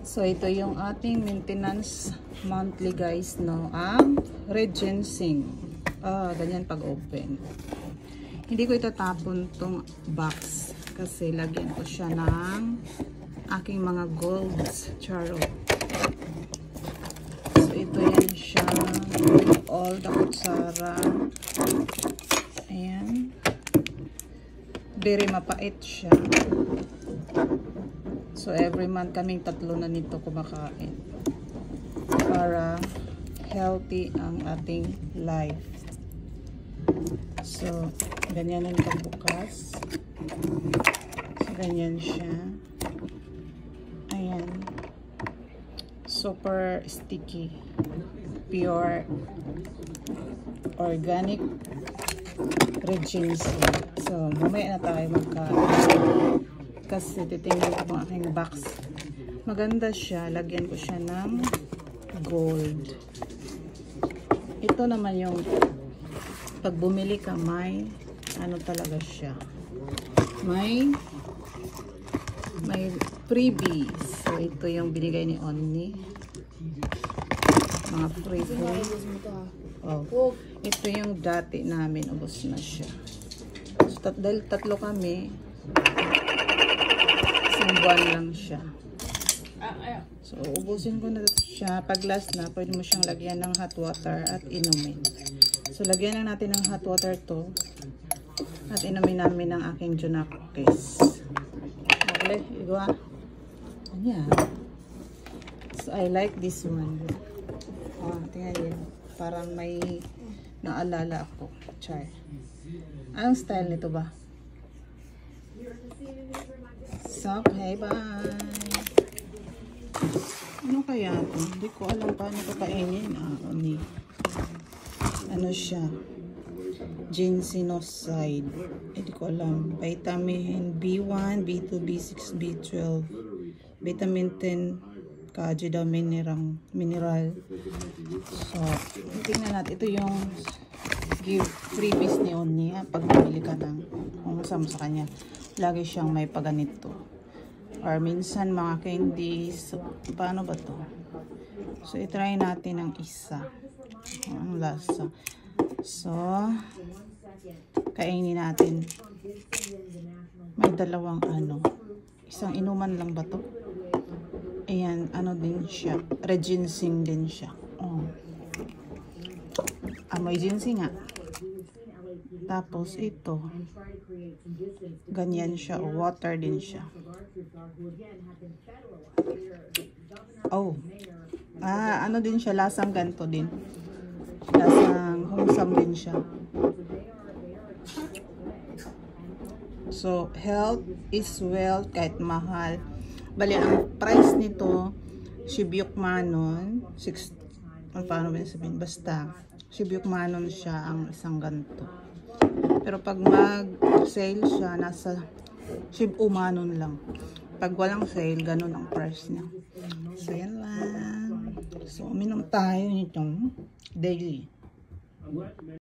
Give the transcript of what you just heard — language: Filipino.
So, ito yung ating maintenance monthly guys, no? Ang red ginseng. Ganyan pag open. Hindi ko itatapon tong box kasi lagyan ko siya ng aking mga golds. Charo. So, ito yan siya. All the kutsara. Ayan. Very mapait siya. So, every month kaming tatlo na nito kumakain. Para healthy ang ating life. So, ganyan ang pagbukas. So, ganyan siya. Ayan. Super sticky. Pure organic red ginseng. So, mamaya na tayo magkain. Kasi titingnan ko ang aking box. Maganda siya. Lagyan ko siya ng gold. Ito naman yung pag bumili ka, may ano talaga siya. May freebies. So, ito yung binigay ni Onni. Mga freebies. Oh. Ito yung dati namin. Ubos na siya. So, dahil tatlo kami, isang buwan lang siya. So, ubusin ko na siya. Pag last na, pwede mo siyang lagyan ng hot water at inumin. So, lagyan lang natin ng hot water to. At inumin namin ng aking Junakis. Okay, igwa. Ayan. So, I like this one. Tingnan yun. Parang may naalala ako. Char. Anong style nito ba? So, okay, bye. Ano kaya ito? Hindi ko alam paano ito kainin. Ano siya? Ginsenoside. Hindi ko alam. Vitamin B1, B2, B6, B12. Vitamin 10. Kaji daw mineral. So, tingnan natin. Ito yung freebies ni Onni. Pag bumili ka ng kung sa kanya. Lagi siyang may paganito. Or minsan mga candies. So, paano ba to? So, itry natin ang isa. Ang lasa. So, kainin natin. May dalawang ano. Isang inuman lang ba to? Ayan, ano din siya. Red ginseng din siya. Amoy ginseng nga. Tapos ito. Ganyan siya. Water din siya. Oh. Ano din siya. Lasang ganto din. Lasang humsam din siya. So, health is wealth kahit mahal. Bali, ang price nito, Shibyuk Manon, paano ba sabihin? Basta, Shibyuk Manon siya ang isang ganito. Pero pag mag-sale siya, nasa Shibu Manon lang. Pag walang sale, ganun ang price niya. So, yan lang. So, uminom tayo nitong daily.